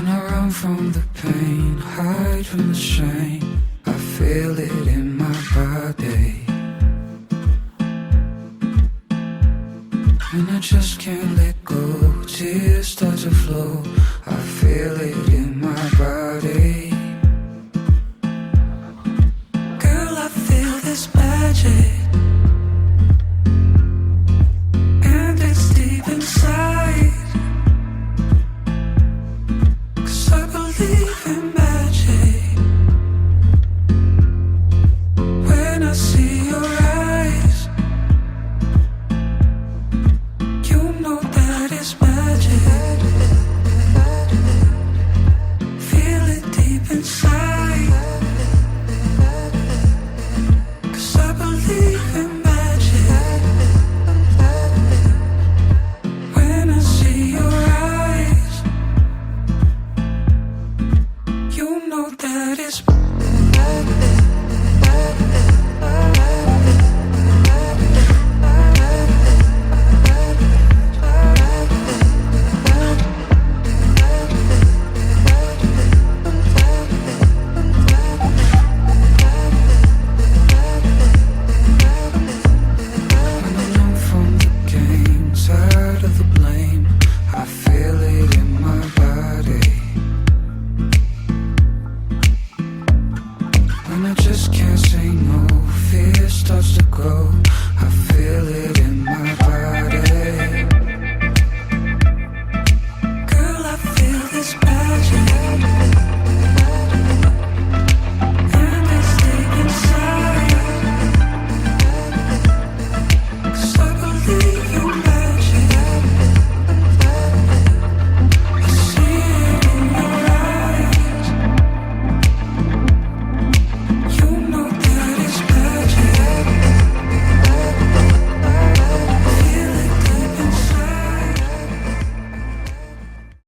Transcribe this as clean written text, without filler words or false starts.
When I run from the pain, hide from the shame, I feel it in my body. When I just can't let go, tears start to flow, I feel it in my body. Girl, I feel this magic, and it's deep inside. 'Cause I believe in magic. When I see your eyes, you know that it's magic. Feel it deep inside. 'Cause I believe in magic. When I see your eyes, you know that it's starts to grow, I feel it in my body.